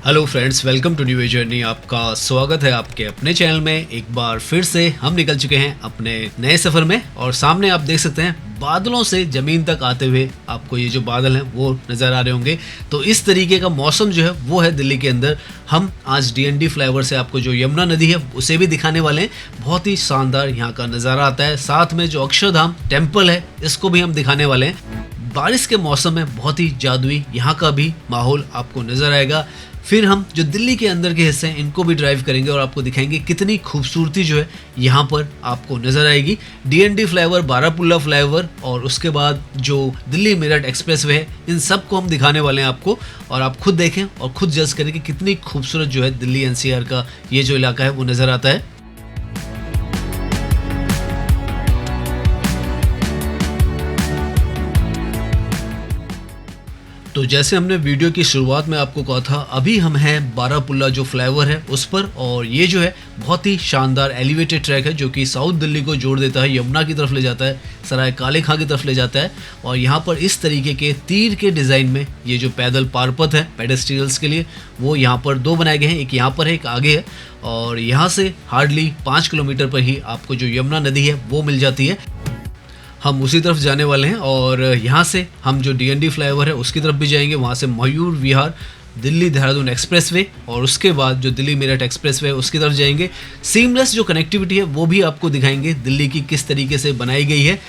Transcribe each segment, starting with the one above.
Hello friends, welcome to new journey. आपका स्वागत है आपके अपने चैनल में। एक बार फिर से हम निकल चुके हैं अपने नए सफ़र में और सामने आप देख सकते हैं बादलों से ज़मीन तक आते हुए आपको ये जो बादल हैं वो नज़र आ रहे होंगे। तो इस तरीके का मौसम जो है वो है दिल्ली के अंदर। हम आज DND फ्लाईओवर से आपको जो यमुना नदी है उसे भी दिखाने वाले हैं। बहुत ही शानदार यहाँ का नज़ारा आता है। साथ में जो अक्षरधाम टेम्पल है इसको भी हम दिखाने वाले हैं। बारिश के मौसम में बहुत ही जादुई यहाँ का भी माहौल आपको नज़र आएगा। फिर हम जो दिल्ली के अंदर के हिस्से हैं इनको भी ड्राइव करेंगे और आपको दिखाएंगे कितनी खूबसूरती जो है यहाँ पर आपको नज़र आएगी। DND फ्लाईओवर, बारापुल्ला फ्लाईओवर और उसके बाद जो दिल्ली मेरठ एक्सप्रेसवे है, इन सब को हम दिखाने वाले हैं आपको। और आप खुद देखें और खुद जज करें कि कितनी खूबसूरत जो है दिल्ली NCR का ये जो इलाका है वो नज़र आता है। तो जैसे हमने वीडियो की शुरुआत में आपको कहा था, अभी हम हैं बारापुल्ला जो फ्लाईओवर है उस पर। और ये जो है बहुत ही शानदार एलिवेटेड ट्रैक है जो कि साउथ दिल्ली को जोड़ देता है, यमुना की तरफ ले जाता है, सराय काले खां की तरफ ले जाता है। और यहाँ पर इस तरीके के तीर के डिज़ाइन में ये जो पैदल पारपथ है पेडेस्ट्रियल्स के लिए, वो यहाँ पर दो बनाए गए हैं। एक यहाँ पर है, एक आगे है। और यहाँ से हार्डली 5 किलोमीटर पर ही आपको जो यमुना नदी है वो मिल जाती है। हम उसी तरफ जाने वाले हैं और यहाँ से हम जो DND फ्लाईओवर है उसकी तरफ भी जाएंगे। वहाँ से मयूर विहार, दिल्ली देहरादून एक्सप्रेसवे और उसके बाद जो दिल्ली मेरठ एक्सप्रेसवे है उसकी तरफ जाएंगे। सीमलेस जो कनेक्टिविटी है वो भी आपको दिखाएंगे दिल्ली की किस तरीके से बनाई गई है।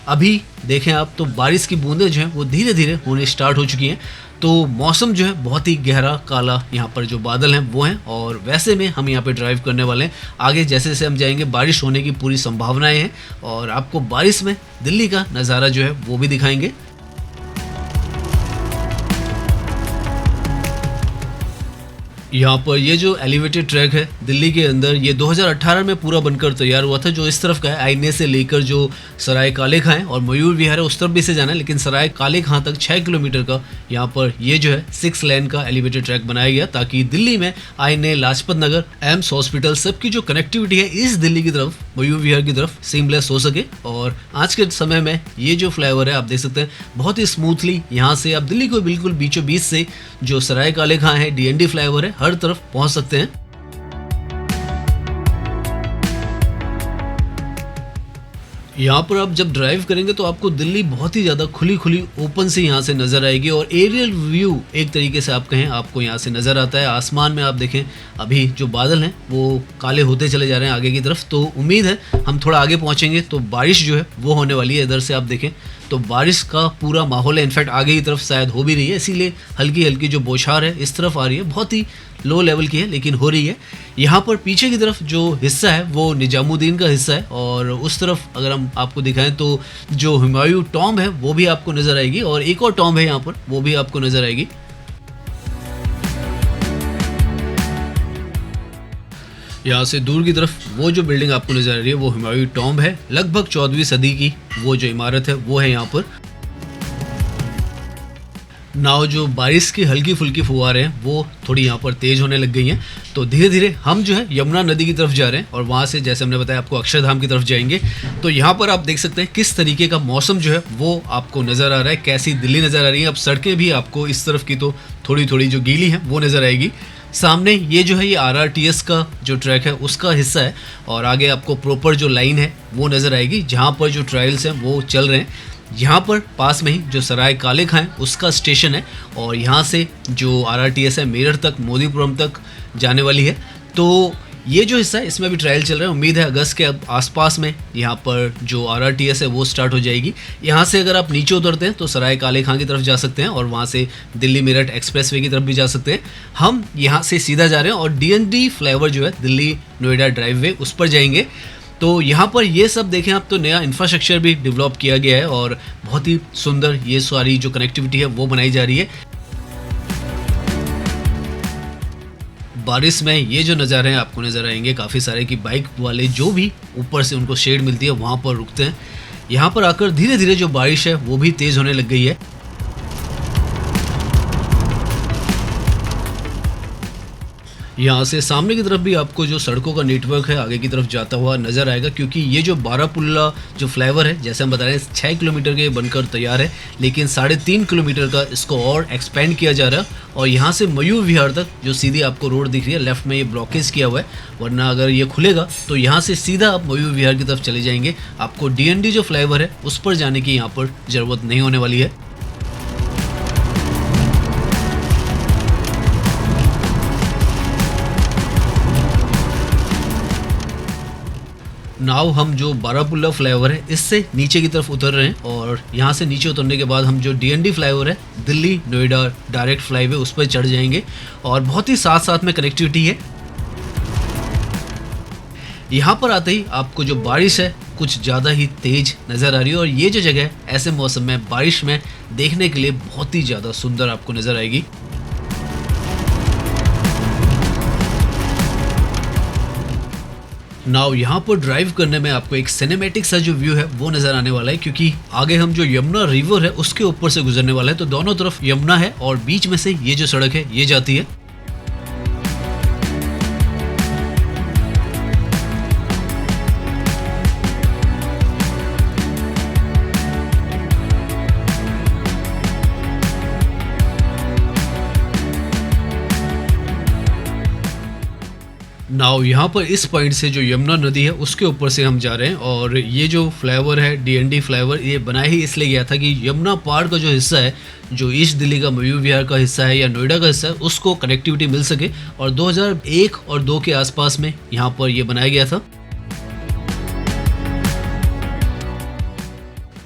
अभी देखें आप तो बारिश की बूंदें जो हैं वो धीरे धीरे होने स्टार्ट हो चुकी हैं। तो मौसम जो है बहुत ही गहरा काला, यहाँ पर जो बादल हैं वो हैं और वैसे में हम यहाँ पे ड्राइव करने वाले हैं। आगे जैसे जैसे हम जाएंगे बारिश होने की पूरी संभावनाएं हैं और आपको बारिश में दिल्ली का नज़ारा जो है वो भी दिखाएंगे। यहाँ पर ये जो एलिवेटेड ट्रैक है दिल्ली के अंदर, ये 2018 में पूरा बनकर तैयार हुआ था। जो इस तरफ का है आईने से लेकर जो सराय काले खां है और मयूर विहार है उस तरफ भी से जाना है, लेकिन सराय काले खां तक 6 किलोमीटर का यहाँ पर ये जो है 6 लेन का एलिवेटेड ट्रैक बनाया गया ताकि दिल्ली में आईने, लाजपत नगर, एम्स हॉस्पिटल सबकी जो कनेक्टिविटी है इस दिल्ली की तरफ, मयूर विहार की तरफ सीमलेस हो सके। और आज के समय में ये जो फ्लाईओवर है आप देख सकते हैं बहुत ही स्मूथली यहाँ से आप दिल्ली को बिल्कुल बीचों बीच से जो सराय काले खां है, DND फ्लाईओवर है, हर तरफ पहुंच सकते हैं। यहाँ पर आप जब ड्राइव करेंगे तो आपको दिल्ली बहुत ही ज़्यादा खुली खुली ओपन से यहाँ से नज़र आएगी और एरियल व्यू एक तरीके से आप कहें आपको यहाँ से नज़र आता है। आसमान में आप देखें अभी जो बादल हैं वो काले होते चले जा रहे हैं आगे की तरफ। तो उम्मीद है हम थोड़ा आगे पहुँचेंगे तो बारिश जो है वो होने वाली है। इधर से आप देखें तो बारिश का पूरा माहौल है। इनफैक्ट आगे की तरफ शायद हो भी रही है, इसीलिए हल्की हल्की जो बौछार है इस तरफ आ रही है। बहुत ही लो लेवल की है लेकिन हो रही है। यहाँ पर पीछे की तरफ जो हिस्सा है वो निजामुद्दीन का हिस्सा है और उस तरफ अगर हम आपको दिखाएं तो जो हुमायूं टॉम्ब है वो भी आपको नज़र आएगी और एक और टॉम्ब है यहाँ पर वो भी आपको नज़र आएगी। यहाँ से दूर की तरफ वो जो बिल्डिंग आपको नज़र आ रही है वो हुमायूं टॉम्ब है। लगभग 14वीं सदी की वो जो इमारत है वो है यहाँ पर। नाव जो बारिश की हल्की फुल्की फुहारें हैं वो थोड़ी यहाँ पर तेज़ होने लग गई हैं। तो धीरे धीरे हम जो है यमुना नदी की तरफ जा रहे हैं और वहाँ से जैसे हमने बताया आपको अक्षरधाम की तरफ जाएंगे। तो यहाँ पर आप देख सकते हैं किस तरीके का मौसम जो है वो आपको नज़र आ रहा है, कैसी दिल्ली नज़र आ रही है। अब सड़कें भी आपको इस तरफ की तो थोड़ी थोड़ी जो गीली है वो नज़र आएगी। सामने ये जो है ये RRTS का जो ट्रैक है उसका हिस्सा है और आगे आपको प्रॉपर जो लाइन है वो नज़र आएगी जहाँ पर जो ट्रायल्स हैं वो चल रहे हैं। यहाँ पर पास में ही जो सराय काले खां है उसका स्टेशन है और यहाँ से जो RRTS है मेरठ तक, मोदीपुरम तक जाने वाली है। तो ये जो हिस्सा है इसमें भी ट्रायल चल रहा है। उम्मीद है अगस्त के आसपास में यहाँ पर जो RRTS है वो स्टार्ट हो जाएगी। यहाँ से अगर आप नीचे उतरते हैं तो सराय काले खां की तरफ जा सकते हैं और वहाँ से दिल्ली मेरठ एक्सप्रेसवे की तरफ भी जा सकते हैं। हम यहाँ से सीधा जा रहे हैं और DND फ्लाईओवर जो है दिल्ली नोएडा ड्राइववे उस पर जाएंगे। तो यहाँ पर ये सब देखें आप तो नया इंफ्रास्ट्रक्चर भी डेवलप किया गया है और बहुत ही सुंदर ये सारी जो कनेक्टिविटी है वो बनाई जा रही है। बारिश में ये जो नज़ारे हैं आपको नज़र आएंगे काफ़ी सारे कि बाइक वाले जो भी ऊपर से उनको शेड मिलती है वहाँ पर रुकते हैं। यहाँ पर आकर धीरे धीरे जो बारिश है वो भी तेज़ होने लग गई है। यहाँ से सामने की तरफ भी आपको जो सड़कों का नेटवर्क है आगे की तरफ जाता हुआ नज़र आएगा, क्योंकि ये जो बारापुल्ला जो फ्लाईओवर है, जैसे हम बता रहे हैं 6 किलोमीटर के बनकर तैयार है, लेकिन 3.5 किलोमीटर का इसको और एक्सपेंड किया जा रहा है। और यहाँ से मयूर विहार तक जो सीधी आपको रोड दिख रही है, लेफ्ट में ये ब्लॉकेज किया हुआ है, वरना अगर ये खुलेगा तो यहाँ से सीधा आप मयूर विहार की तरफ चले जाएंगे। आपको DND जो फ्लाईओवर है उस पर जाने की यहाँ पर ज़रूरत नहीं होने वाली है। नाउ हम जो बारापुल्ला फ्लाईओवर है इससे नीचे की तरफ उतर रहे हैं, और यहाँ से नीचे उतरने के बाद हम जो DND फ्लाईओवर है, दिल्ली नोएडा डायरेक्ट फ्लाईवे, उस पर चढ़ जाएंगे। और बहुत ही साथ साथ में कनेक्टिविटी है। यहाँ पर आते ही आपको जो बारिश है कुछ ज़्यादा ही तेज नज़र आ रही है, और ये जो जगह है ऐसे मौसम में बारिश में देखने के लिए बहुत ही ज़्यादा सुंदर आपको नज़र आएगी। नाउ यहाँ पर ड्राइव करने में आपको एक सिनेमैटिक सा जो व्यू है वो नज़र आने वाला है, क्योंकि आगे हम जो यमुना रिवर है उसके ऊपर से गुजरने वाला है। तो दोनों तरफ यमुना है और बीच में से ये जो सड़क है ये जाती है। नाउ यहाँ पर इस पॉइंट से जो यमुना नदी है उसके ऊपर से हम जा रहे हैं, और ये जो फ्लाईओवर है DND फ्लाईओवर, ये बनाया ही इसलिए गया था कि यमुना पार का जो हिस्सा है, जो ईस्ट दिल्ली का मयूर विहार का हिस्सा है या नोएडा का हिस्सा है, उसको कनेक्टिविटी मिल सके। और 2001 और 2 के आसपास में यहाँ पर ये बनाया गया था।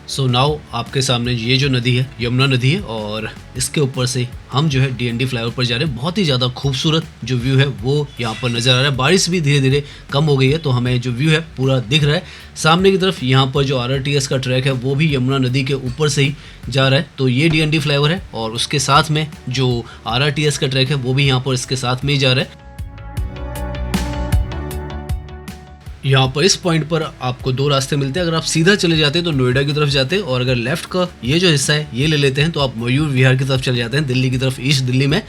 सो नाउ आपके सामने ये जो नदी है यमुना नदी है, और इसके ऊपर से हम जो है DND फ्लाईओवर पर जा रहे हैं। बहुत ही ज़्यादा खूबसूरत जो व्यू है वो यहाँ पर नज़र आ रहा है। बारिश भी धीरे धीरे कम हो गई है, तो हमें जो व्यू है पूरा दिख रहा है। सामने की तरफ यहाँ पर जो RRTS का ट्रैक है वो भी यमुना नदी के ऊपर से ही जा रहा है। तो ये DND फ्लाईओवर है, और उसके साथ में जो RRTS का ट्रैक है वो भी यहाँ पर इसके साथ में ही जा रहा है। यहाँ पर इस पॉइंट पर आपको 2 रास्ते मिलते हैं। अगर आप सीधा चले जाते हैं तो नोएडा की तरफ जाते हैं, और अगर लेफ्ट का ये जो हिस्सा है ये ले लेते हैं तो आप मयूर विहार की तरफ चले जाते हैं, दिल्ली की तरफ, ईस्ट दिल्ली में।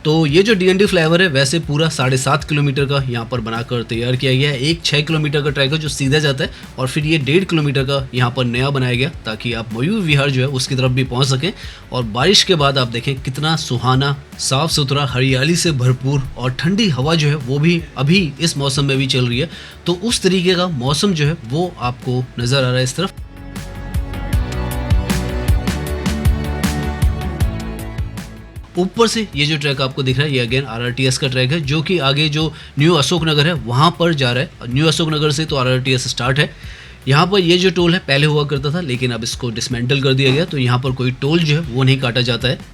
तो ये जो DND फ्लाईओवर है वैसे पूरा 7.5 किलोमीटर का यहाँ पर बनाकर तैयार किया गया है। एक 6 किलोमीटर का ट्रैक है जो सीधा जाता है, और फिर ये 1.5 किलोमीटर का यहाँ पर नया बनाया गया ताकि आप मयूर विहार जो है उसकी तरफ भी पहुँच सकें। और बारिश के बाद आप देखें कितना सुहाना, साफ सुथरा, हरियाली से भरपूर, और ठंडी हवा जो है वो भी अभी इस मौसम में भी चल रही है। तो उस तरीके का मौसम जो है वो आपको नज़र आ रहा है इस तरफ। ऊपर से ये जो ट्रैक आपको दिख रहा है ये अगेन RRTS का ट्रैक है, जो कि आगे जो न्यू अशोक नगर है वहाँ पर जा रहा है। न्यू अशोक नगर से तो RRTS स्टार्ट है। यहाँ पर ये जो टोल है पहले हुआ करता था, लेकिन अब इसको डिसमेंटल कर दिया गया, तो यहाँ पर कोई टोल जो है वो नहीं काटा जाता है।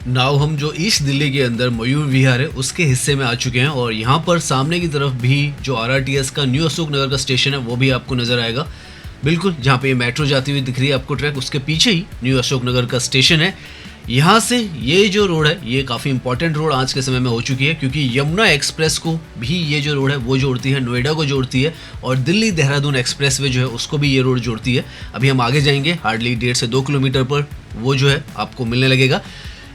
नाउ हम जो ईस्ट दिल्ली के अंदर मयूर विहार है उसके हिस्से में आ चुके हैं, और यहाँ पर सामने की तरफ भी जो RRTS का न्यू अशोक नगर का स्टेशन है वो भी आपको नज़र आएगा। बिल्कुल जहाँ पे ये मेट्रो जाती हुई दिख रही है आपको ट्रैक, उसके पीछे ही न्यू अशोक नगर का स्टेशन है। यहाँ से ये जो रोड है ये काफ़ी इंपॉर्टेंट रोड आज के समय में हो चुकी है, क्योंकि यमुना एक्सप्रेस को भी ये जो रोड है वो जोड़ती है, नोएडा को जोड़ती है, और दिल्ली देहरादून एक्सप्रेसवे जो है उसको भी ये रोड जोड़ती है। अभी हम आगे जाएंगे, हार्डली 1.5 से 2 किलोमीटर पर वो जो है आपको मिलने लगेगा।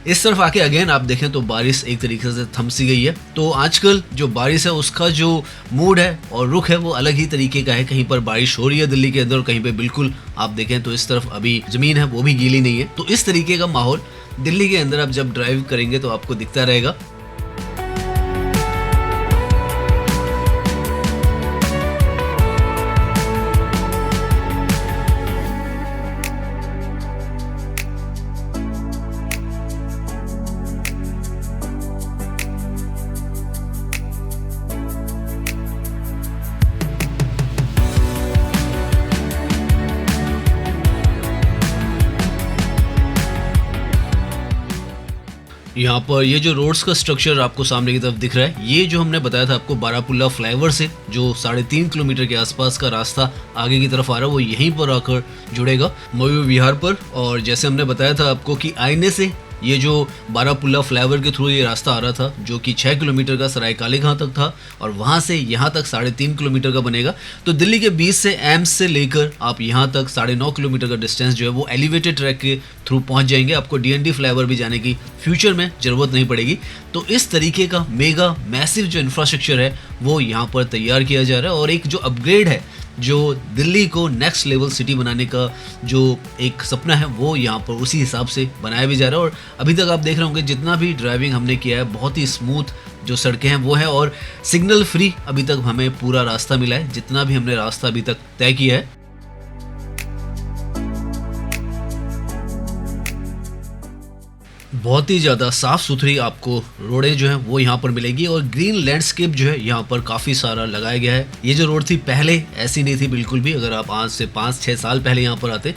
इस तरफ आके अगेन आप देखें तो बारिश एक तरीके से थम सी गई है। तो आजकल जो बारिश है उसका जो मूड है और रुख है वो अलग ही तरीके का है। कहीं पर बारिश हो रही है दिल्ली के अंदर, और कहीं पे बिल्कुल आप देखें तो इस तरफ अभी ज़मीन है वो भी गीली नहीं है। तो इस तरीके का माहौल दिल्ली के अंदर आप जब ड्राइव करेंगे तो आपको दिखता रहेगा। यहाँ पर ये जो रोड्स का स्ट्रक्चर आपको सामने की तरफ दिख रहा है, ये जो हमने बताया था आपको बारापुल्ला फ्लाईओवर से जो 3.5 किलोमीटर के आसपास का रास्ता आगे की तरफ आ रहा है, वो यहीं पर आकर जुड़ेगा मयूर विहार पर। और जैसे हमने बताया था आपको कि आईने से ये जो बारापुल्ला फ्लाईओवर के थ्रू ये रास्ता आ रहा था, जो कि 6 किलोमीटर का सराय कालेखां तक था और वहाँ से यहाँ तक 3.5 किलोमीटर का बनेगा। तो दिल्ली के बीच से एम्स से लेकर आप यहाँ तक 9.5 किलोमीटर का डिस्टेंस जो है वो एलिवेटेड ट्रैक के थ्रू पहुँच जाएंगे। आपको DND फ्लाईओवर भी जाने की फ्यूचर में ज़रूरत नहीं पड़ेगी। तो इस तरीके का मेगा मैसिव जो इंफ्रास्ट्रक्चर है वो यहाँ पर तैयार किया जा रहा है और एक जो अपग्रेड है, जो दिल्ली को नेक्स्ट लेवल सिटी बनाने का जो एक सपना है वो यहाँ पर उसी हिसाब से बनाया भी जा रहा है। और अभी तक आप देख रहे होंगे जितना भी ड्राइविंग हमने किया है बहुत ही स्मूथ जो सड़कें हैं वो है और सिग्नल फ्री अभी तक हमें पूरा रास्ता मिला है, जितना भी हमने रास्ता अभी तक तय किया है। बहुत ही ज़्यादा साफ़ सुथरी आपको रोडें जो हैं वो यहाँ पर मिलेगी और ग्रीन लैंडस्केप जो है यहाँ पर काफ़ी सारा लगाया गया है। ये जो रोड थी पहले ऐसी नहीं थी बिल्कुल भी। अगर आप आज से 5-6 साल पहले यहाँ पर आते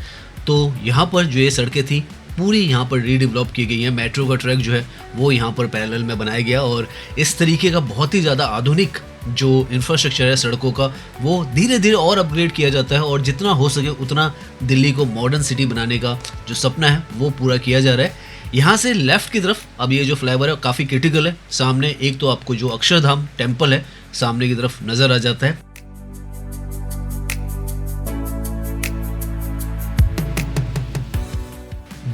तो यहाँ पर जो ये सड़कें थी पूरी यहाँ पर रीडेवलप की गई हैं। मेट्रो का ट्रैक जो है वो यहाँ पर पैरेलल में बनाया गया और इस तरीके का बहुत ही ज़्यादा आधुनिक जो इंफ्रास्ट्रक्चर है सड़कों का वो धीरे धीरे और अपग्रेड किया जाता है और जितना हो सके उतना दिल्ली को मॉडर्न सिटी बनाने का जो सपना है वो पूरा किया जा रहा है। यहाँ से लेफ्ट की तरफ अब ये जो फ्लाईओवर है काफ़ी क्रिटिकल है। सामने एक तो आपको जो अक्षरधाम टेम्पल है सामने की तरफ नज़र आ जाता है।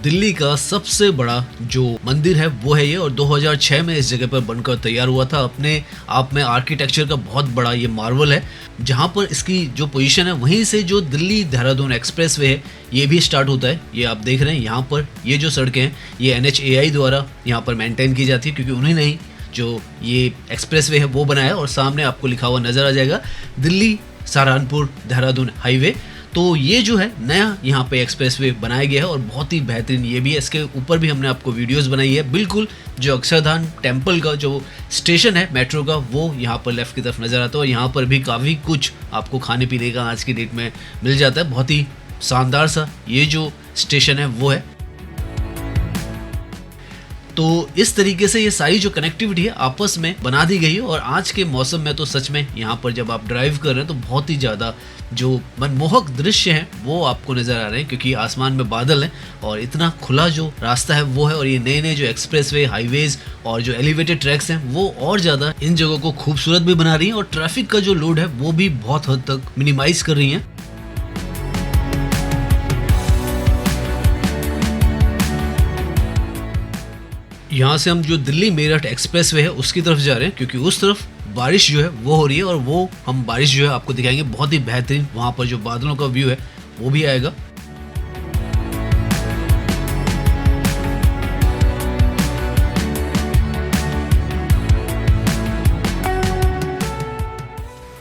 दिल्ली का सबसे बड़ा जो मंदिर है वो है ये और 2006 में इस जगह पर बनकर तैयार हुआ था। अपने आप में आर्किटेक्चर का बहुत बड़ा ये मार्वल है। जहाँ पर इसकी जो पोजीशन है वहीं से जो दिल्ली देहरादून एक्सप्रेसवे है ये भी स्टार्ट होता है। ये आप देख रहे हैं यहाँ पर ये जो सड़कें हैं ये NHAI द्वारा यहाँ पर मेंटेन की जाती है क्योंकि उन्हीं ने ही जो ये एक्सप्रेसवे है वो बनाया और सामने आपको लिखा हुआ नज़र आ जाएगा दिल्ली सहारनपुर देहरादून हाईवे। तो ये जो है नया यहाँ पे एक्सप्रेसवे बनाया गया है और बहुत ही बेहतरीन ये भी है। इसके ऊपर भी हमने आपको वीडियोस बनाई है। बिल्कुल जो अक्षरधाम टेम्पल का जो स्टेशन है मेट्रो का वो यहाँ पर लेफ्ट की तरफ नज़र आता है और यहाँ पर भी काफ़ी कुछ आपको खाने पीने का आज की डेट में मिल जाता है। बहुत ही शानदार सा ये जो स्टेशन है वो है। तो इस तरीके से ये सारी जो कनेक्टिविटी है आपस में बना दी गई है और आज के मौसम में तो सच में यहाँ पर जब आप ड्राइव कर रहे हैं तो बहुत ही ज़्यादा जो मनमोहक दृश्य हैं वो आपको नज़र आ रहे हैं क्योंकि आसमान में बादल हैं और इतना खुला जो रास्ता है वो है और ये नए नए जो एक्सप्रेसवे हाईवेज और जो एलिवेटेड ट्रैक्स हैं वो और ज़्यादा इन जगहों को खूबसूरत भी बना रही हैं और ट्रैफिक का जो लोड है वो भी बहुत हद तक मिनिमाइज कर रही हैं। यहाँ से हम जो दिल्ली मेरठ एक्सप्रेसवे है उसकी तरफ जा रहे हैं क्योंकि उस तरफ बारिश जो है वो हो रही है और वो हम बारिश जो है आपको दिखाएंगे। बहुत ही बेहतरीन वहाँ पर जो बादलों का व्यू है वो भी आएगा।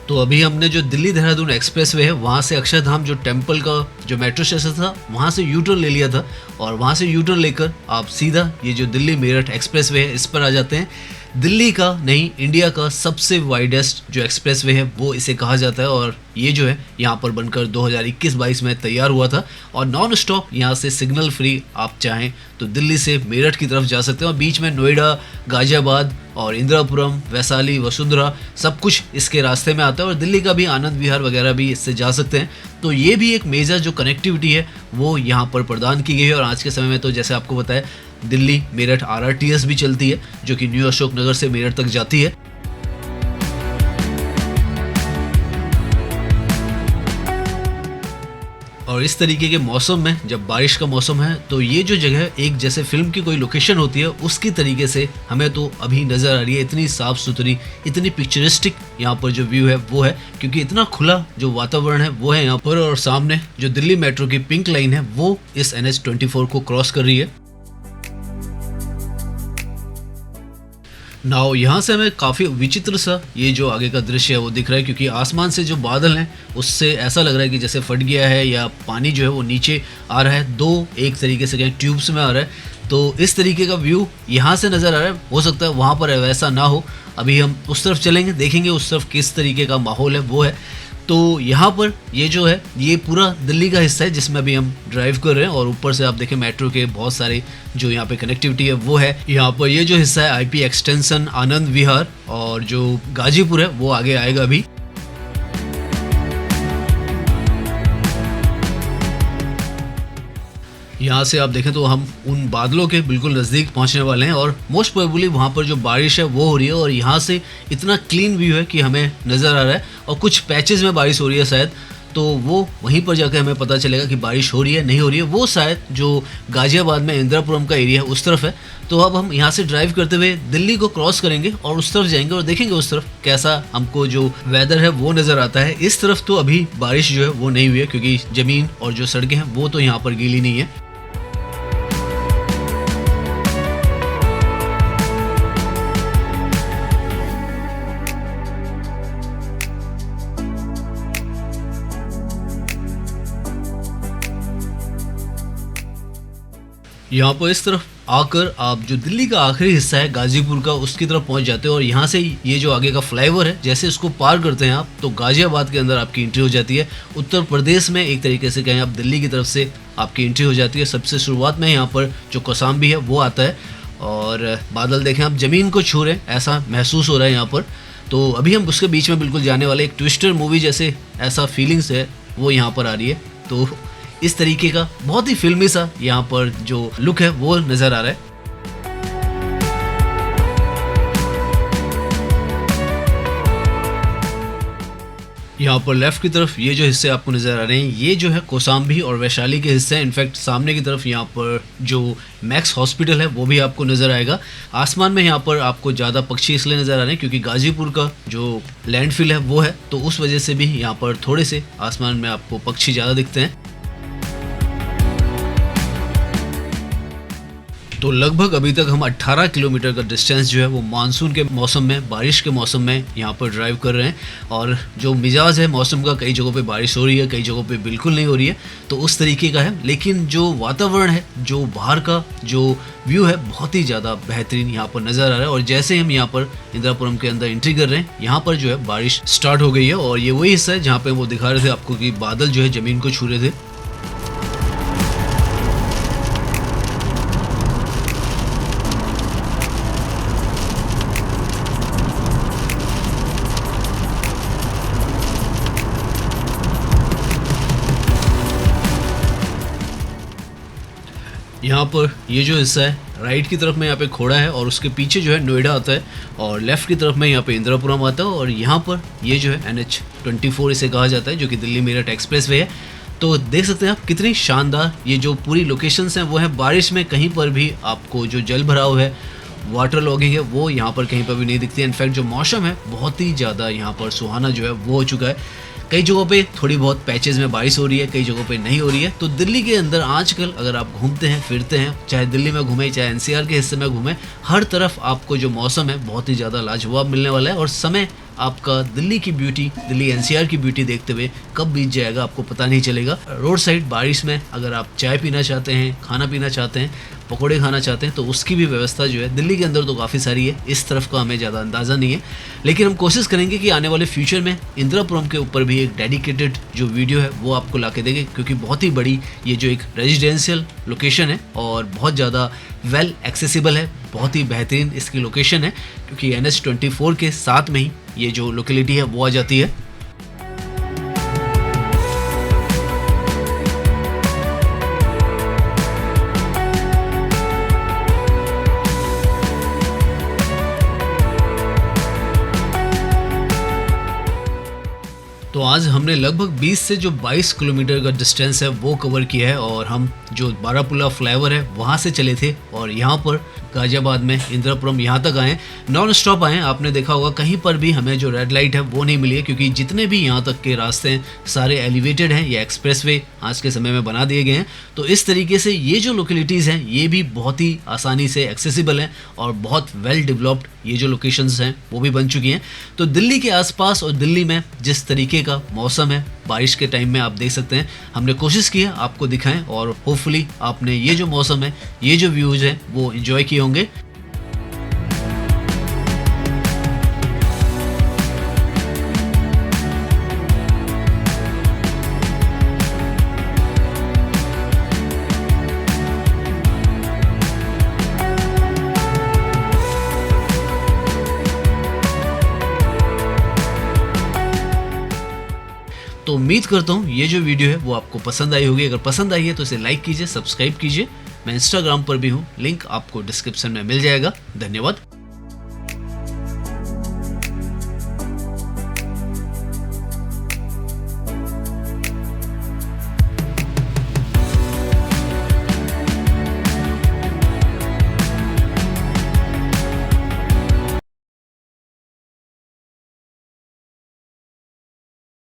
तो अभी हमने जो दिल्ली देहरादून एक्सप्रेसवे है वहाँ से अक्षरधाम जो टेम्पल का जो मेट्रो स्टेशन था वहाँ से यूटर्न ले लिया था और वहाँ से यूटर्न लेकर आप सीधा ये जो दिल्ली मेरठ एक्सप्रेसवे है इस पर आ जाते हैं। दिल्ली का नहीं इंडिया का सबसे वाइडेस्ट जो एक्सप्रेसवे है वो इसे कहा जाता है और ये जो है यहाँ पर बनकर 2021-22 में तैयार हुआ था और नॉन स्टॉप यहाँ से सिग्नल फ्री आप चाहें तो दिल्ली से मेरठ की तरफ जा सकते हैं और बीच में नोएडा, गाजियाबाद और इंदिरापुरम, वैशाली, वसुंधरा सब कुछ इसके रास्ते में आता है और दिल्ली का भी आनंद विहार वगैरह भी इससे जा सकते हैं। तो ये भी एक मेजर जो कनेक्टिविटी है वो यहाँ पर प्रदान की गई है और आज के समय में तो जैसे आपको बताया दिल्ली मेरठ RRTS भी चलती है जो कि न्यू अशोक नगर से मेरठ तक जाती है। और इस तरीके के मौसम में जब बारिश का मौसम है तो ये जो जगह एक जैसे फिल्म की कोई लोकेशन होती है उसकी तरीके से हमें तो अभी नज़र आ रही है। इतनी साफ़ सुथरी इतनी पिक्चरिस्टिक यहाँ पर जो व्यू है वो है क्योंकि इतना खुला जो वातावरण है वो है यहाँ पर और सामने जो दिल्ली मेट्रो की पिंक लाइन है वो इस NH24 को क्रॉस कर रही है। नाउ यहाँ से हमें काफ़ी विचित्र सा ये जो आगे का दृश्य है वो दिख रहा है क्योंकि आसमान से जो बादल हैं उससे ऐसा लग रहा है कि जैसे फट गया है या पानी जो है वो नीचे आ रहा है। दो एक तरीके से कहीं ट्यूब्स में आ रहा है तो इस तरीके का व्यू यहाँ से नज़र आ रहा है। हो सकता है वहाँ पर वैसा ना हो। अभी हम उस तरफ चलेंगे देखेंगे उस तरफ किस तरीके का माहौल है वो है। तो यहाँ पर ये जो है ये पूरा दिल्ली का हिस्सा है जिसमें अभी हम ड्राइव कर रहे हैं और ऊपर से आप देखें मेट्रो के बहुत सारे जो यहाँ पे कनेक्टिविटी है वो है। यहाँ पर ये जो हिस्सा है IP एक्सटेंशन, आनंद विहार और जो गाजीपुर है वो आगे आएगा अभी। यहाँ से आप देखें तो हम उन बादलों के बिल्कुल नज़दीक पहुँचने वाले हैं और मोस्ट प्रोबेबली वहाँ पर जो बारिश है वो हो रही है और यहाँ से इतना क्लीन व्यू है कि हमें नज़र आ रहा है और कुछ पैचेस में बारिश हो रही है शायद, तो वो वहीं पर जाकर हमें पता चलेगा कि बारिश हो रही है नहीं हो रही है। वो शायद जो गाज़ियाबाद में इंदिरापुरम का एरिया है उस तरफ है। तो अब हम यहाँ से ड्राइव करते हुए दिल्ली को क्रॉस करेंगे और उस तरफ जाएंगे और देखेंगे उस तरफ कैसा हमको जो वेदर है वो नज़र आता है। इस तरफ तो अभी बारिश जो है वो नहीं हुई है क्योंकि ज़मीन और जो सड़कें हैं वो तो यहाँ पर गीली नहीं है। यहाँ पर इस तरफ आकर आप जो दिल्ली का आखिरी हिस्सा है गाजीपुर का उसकी तरफ पहुँच जाते हैं और यहाँ से ये जो आगे का फ्लाईओवर है जैसे इसको पार करते हैं आप तो गाजियाबाद के अंदर आपकी एंट्री हो जाती है। उत्तर प्रदेश में एक तरीके से कहें आप दिल्ली की तरफ से आपकी एंट्री हो जाती है। सबसे शुरुआत में यहाँ पर जो कौसाम्बी है वो आता है और बादल देखें आप ज़मीन को छू रहे हैं ऐसा महसूस हो रहा है यहाँ पर। तो अभी हम उसके बीच में बिल्कुल जाने वाले, एक ट्विस्टर मूवी जैसे ऐसा फीलिंग्स है वो यहाँ पर आ रही है। तो इस तरीके का बहुत ही फिल्मी सा यहाँ पर जो लुक है वो नज़र आ रहा है। यहाँ पर लेफ्ट की तरफ ये जो हिस्से आपको नज़र आ रहे हैं ये जो है कौसाम्बी और वैशाली के हिस्से हैं। इनफैक्ट सामने की तरफ यहाँ पर जो मैक्स हॉस्पिटल है वो भी आपको नज़र आएगा। आसमान में यहाँ पर आपको ज़्यादा पक्षी इसलिए नज़र आ रहे हैं क्योंकि गाजीपुर का जो लैंडफिल है वो है, तो उस वजह से भी यहाँ पर थोड़े से आसमान में आपको पक्षी ज़्यादा दिखते हैं। तो लगभग अभी तक हम 18 किलोमीटर का डिस्टेंस जो है वो मानसून के मौसम में, बारिश के मौसम में यहाँ पर ड्राइव कर रहे हैं और जो मिजाज है मौसम का, कई जगहों पे बारिश हो रही है, कई जगहों पे बिल्कुल नहीं हो रही है, तो उस तरीके का है। लेकिन जो वातावरण है, जो बाहर का जो व्यू है बहुत ही ज़्यादा बेहतरीन यहाँ पर नज़र आ रहा है। और जैसे हम यहाँ पर इंदिरापुरम के अंदर एंट्री कर रहे हैं यहाँ पर जो है बारिश स्टार्ट हो गई है और ये वही हिस्सा है जहाँ पर वो दिखा रहे थे आपको कि बादल जो है ज़मीन को छू रहे थे। यहाँ पर ये जो हिस्सा है राइट की तरफ में यहाँ पे खोड़ा है और उसके पीछे जो है नोएडा आता है और लेफ़्ट की तरफ में यहाँ पे इंदिरापुरम आता है और यहाँ पर ये जो है NH-24 इसे कहा जाता है जो कि दिल्ली मेरठ एक्सप्रेस वे है। तो देख सकते हैं आप कितनी शानदार ये जो पूरी लोकेशंस हैं वो है। बारिश में कहीं पर भी आपको जो जल भराव है, वाटर लॉगिंग है वो यहाँ पर कहीं पर भी नहीं दिखती है। इनफैक्ट जो मौसम है बहुत ही ज़्यादा यहाँ पर सुहाना जो है वो हो चुका है। कई जगहों पे थोड़ी बहुत पैचेस में बारिश हो रही है, कई जगहों पे नहीं हो रही है। तो दिल्ली के अंदर आजकल अगर आप घूमते हैं फिरते हैं, चाहे दिल्ली में घूमें चाहे NCR के हिस्से में घूमें, हर तरफ आपको जो मौसम है बहुत ही ज़्यादा लाजवाब मिलने वाला है और समय आपका दिल्ली की ब्यूटी, दिल्ली NCR की ब्यूटी देखते हुए कब बीत जाएगा आपको पता नहीं चलेगा। रोड साइड बारिश में अगर आप चाय पीना चाहते हैं, खाना पीना चाहते हैं, पकोड़े खाना चाहते हैं तो उसकी भी व्यवस्था जो है दिल्ली के अंदर तो काफ़ी सारी है। इस तरफ का हमें ज़्यादा अंदाज़ा नहीं है, लेकिन हम कोशिश करेंगे कि आने वाले फ्यूचर में इंदिरापुरम के ऊपर भी एक डेडिकेटेड जो वीडियो है वो आपको ला के देंगे क्योंकि बहुत ही बड़ी ये जो एक रेजिडेंशियल लोकेशन है और बहुत ज़्यादा वेल एक्सेसिबल है, बहुत ही बेहतरीन इसकी लोकेशन है क्योंकि NH-24 के साथ में ही ये जो लोकेलिटी है वो आ जाती है। तो आज हमने लगभग 20 से जो 22 किलोमीटर का डिस्टेंस है वो कवर किया है और हम जो बारापुला फ्लाईओवर है वहाँ से चले थे और यहाँ पर गाजियाबाद में इंदिरापुरम यहाँ तक आए, नॉन स्टॉप आए। आपने देखा होगा कहीं पर भी हमें जो रेड लाइट है वो नहीं मिली है क्योंकि जितने भी यहाँ तक के रास्ते हैं सारे एलिवेटेड हैं या एक्सप्रेसवे आज के समय में बना दिए गए हैं। तो इस तरीके से ये जो लोकेलिटीज़ हैं ये भी बहुत ही आसानी से एक्सेसिबल हैं और बहुत वेल डेवलप्ड ये जो लोकेशंस हैं वो भी बन चुकी हैं। तो दिल्ली के आसपास और दिल्ली में जिस तरीके का मौसम है बारिश के टाइम में आप देख सकते हैं, हमने कोशिश की है आपको दिखाएं और होपफुली आपने ये जो मौसम है, ये जो व्यूज़ हैं वो एंजॉय किए होंगे। तो उम्मीद करता हूँ ये जो वीडियो है वो आपको पसंद आई होगी। अगर पसंद आई है तो इसे लाइक कीजिए, सब्सक्राइब कीजिए। मैं इंस्टाग्राम पर भी हूँ, लिंक आपको डिस्क्रिप्शन में मिल जाएगा। धन्यवाद।